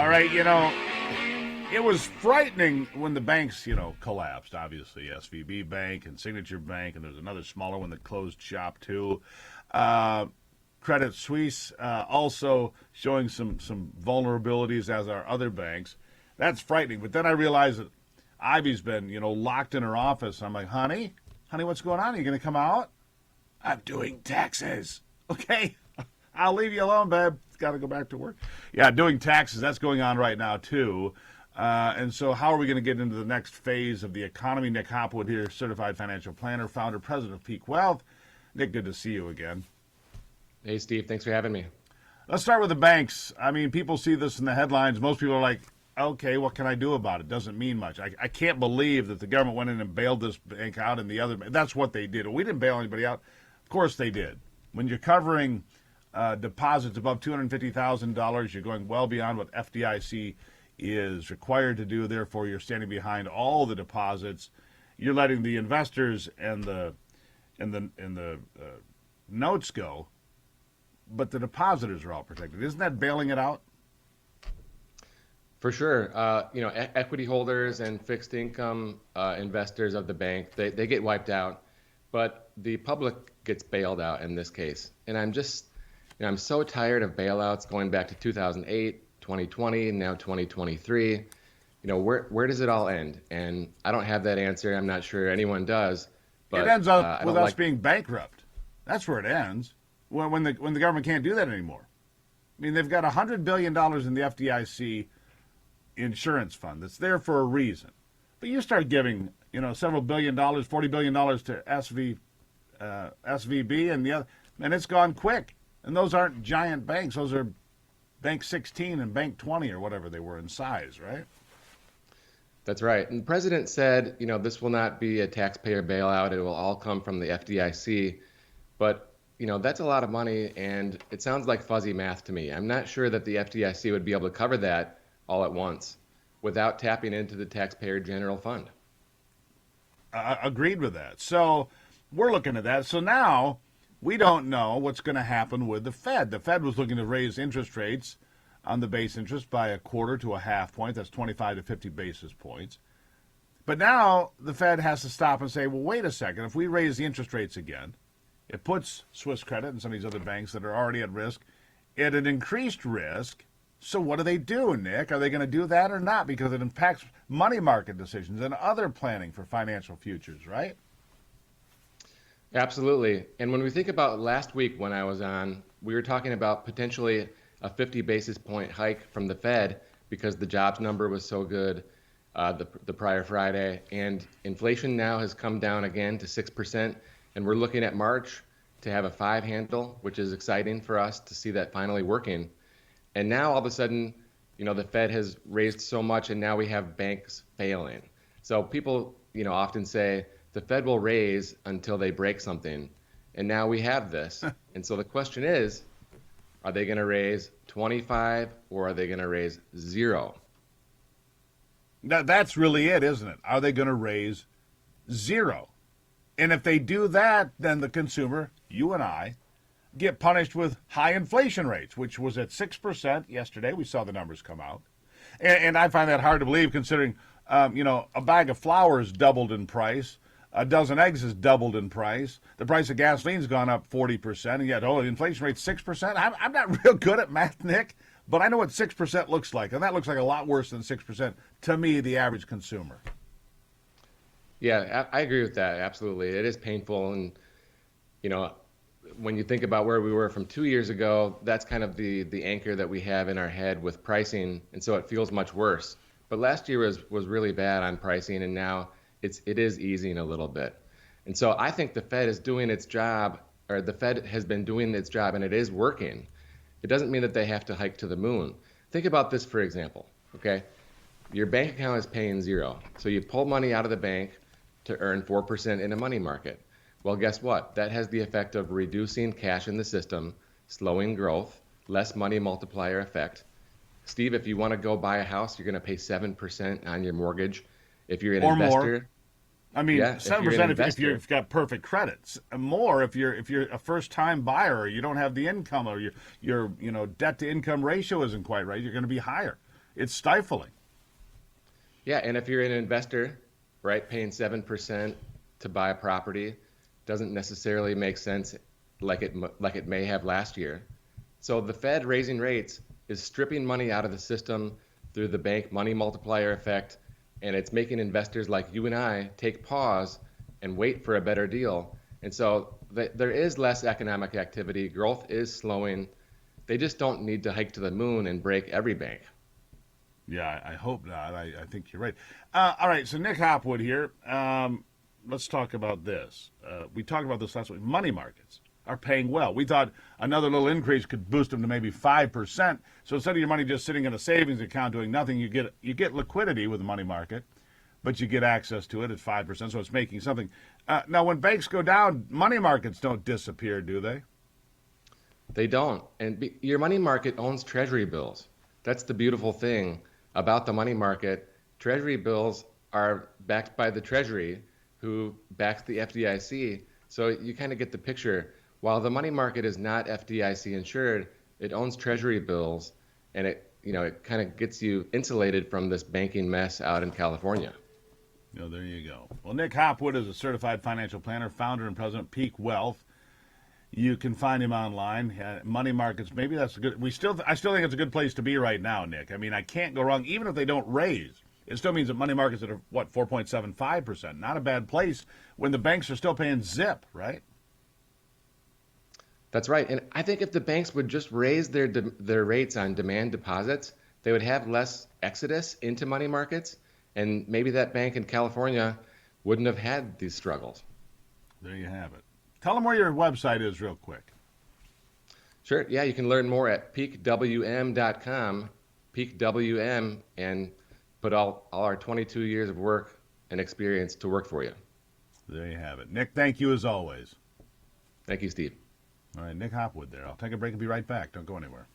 All right, it was frightening when the banks, collapsed, obviously. SVB Bank and Signature Bank, and there's another smaller one that closed shop, too. Credit Suisse also showing some vulnerabilities, as are other banks. That's frightening. But then I realized that Ivy's been, locked in her office. I'm like, honey, what's going on? Are you going to come out? I'm doing taxes. Okay, I'll leave you alone, babe. Got to go back to work. Yeah, doing taxes. That's going on right now, too. And so how are we going to get into the next phase of the economy? Nick Hopwood here, certified financial planner, founder, president of Peak Wealth. Nick, good to see you again. Hey, Steve. Thanks for having me. Let's start with the banks. I mean, people see this in the headlines. Most people are like, okay, what can I do about it? Doesn't mean much. I can't believe that the government went in and bailed this bank out and the other. That's what they did. We didn't bail anybody out. Of course they did. When you're covering deposits above $250,000, you're going well beyond what FDIC is required to do. Therefore, you're standing behind all the deposits. You're letting the investors and the notes go, but the depositors are all protected. Isn't that bailing it out? For sure. Equity holders and fixed income investors of the bank, they get wiped out, but the public gets bailed out in this case. And I'm so tired of bailouts going back to 2008, 2020, and now 2023. Where does it all end? And I don't have that answer. I'm not sure anyone does. But it ends up with us being bankrupt. That's where it ends. When the government can't do that anymore. I mean, they've got $100 billion in the FDIC insurance fund that's there for a reason. But you start giving, several $billion, $40 billion to SVB and the other, and it's gone quick. And those aren't giant banks. Those are Bank 16 and Bank 20 or whatever they were in size, right? That's right. And the president said, this will not be a taxpayer bailout. It will all come from the FDIC. But, that's a lot of money, and it sounds like fuzzy math to me. I'm not sure that the FDIC would be able to cover that all at once without tapping into the taxpayer general fund. Agreed with that. So we're looking at that. So now we don't know what's going to happen with the Fed. The Fed was looking to raise interest rates on the base interest by 1/4 to 1/2 point. That's 25 to 50 basis points. But now the Fed has to stop and say, well, wait a second. If we raise the interest rates again, it puts Swiss Credit and some of these other banks that are already at risk at an increased risk. So what do, Nick? Are they going to do that or not? Because it impacts money market decisions and other planning for financial futures, right? Absolutely. And when we think about last week when I was on, we were talking about potentially a 50 basis point hike from the Fed because the jobs number was so good the prior Friday. And inflation now has come down again to 6%. And we're looking at March to have a 5 handle, which is exciting for us to see that finally working. And now all of a sudden, the Fed has raised so much and now we have banks failing. So people, often say the Fed will raise until they break something. And now we have this. And so the question is, are they going to raise 25 or are they going to raise 0? That's really it, isn't it? Are they going to raise 0? And if they do that, then the consumer, you and I, get punished with high inflation rates, which was at 6% yesterday. We saw the numbers come out. And I find that hard to believe considering, a bag of flour has doubled in price. A dozen eggs has doubled in price. The price of gasoline's gone up 40%. And yet, the inflation rate's 6%. I'm not real good at math, Nick, but I know what 6% looks like. And that looks like a lot worse than 6% to me, the average consumer. Yeah, I agree with that. Absolutely. It is painful. And, when you think about where we were from 2 years ago, that's kind of the anchor that we have in our head with pricing. And so it feels much worse. But last year was really bad on pricing. And now it is easing a little bit. And so I think the Fed is doing its job, or the Fed has been doing its job, and it is working. It doesn't mean that they have to hike to the moon. Think about this, for example, okay? Your bank account is paying 0. So you pull money out of the bank to earn 4% in a money market. Well, guess what? That has the effect of reducing cash in the system, slowing growth, less money multiplier effect. Steve, if you want to go buy a house, you're going to pay 7% on your mortgage. If you're an investor, more. I mean, 7% if you've got perfect credits. More if you're a first-time buyer, or you don't have the income, or your debt-to-income ratio isn't quite right. You're going to be higher. it's stifling. Yeah, and if you're an investor, right, paying 7% to buy a property doesn't necessarily make sense like it may have last year. So the Fed raising rates is stripping money out of the system through the bank money multiplier effect, and it's making investors like you and I take pause and wait for a better deal. And so there is less economic activity. Growth is slowing. They just don't need to hike to the moon and break every bank. Yeah, I hope not. I think you're right. All right, so Nick Hopwood here. Let's talk about this. We talked about this last week. Money markets are paying well. We thought another little increase could boost them to maybe 5%. So instead of your money just sitting in a savings account doing nothing, you get liquidity with the money market, but you get access to it at 5%. So it's making something. Now, when banks go down, money markets don't disappear, do they? They don't. And your money market owns treasury bills. That's the beautiful thing about the money market. Treasury bills are backed by the Treasury, who backs the FDIC. So you kind of get the picture. While the money market is not FDIC insured, it owns Treasury bills, and it kind of gets you insulated from this banking mess out in California. There you go. Well, Nick Hopwood is a certified financial planner, founder and president of Peak Wealth. You can find him online. Money markets, maybe that's a good. I still think it's a good place to be right now, Nick. I mean, I can't go wrong. Even if they don't raise, it still means that money markets are 4.75%. Not a bad place when the banks are still paying zip, right? That's right. And I think if the banks would just raise their rates on demand deposits, they would have less exodus into money markets, and maybe that bank in California wouldn't have had these struggles. There you have it. Tell them where your website is real quick. Sure. Yeah, you can learn more at peakwm.com, peakwm, and put all our 22 years of work and experience to work for you. There you have it. Nick, thank you as always. Thank you, Steve. All right, Nick Hopwood there. I'll take a break and be right back. Don't go anywhere.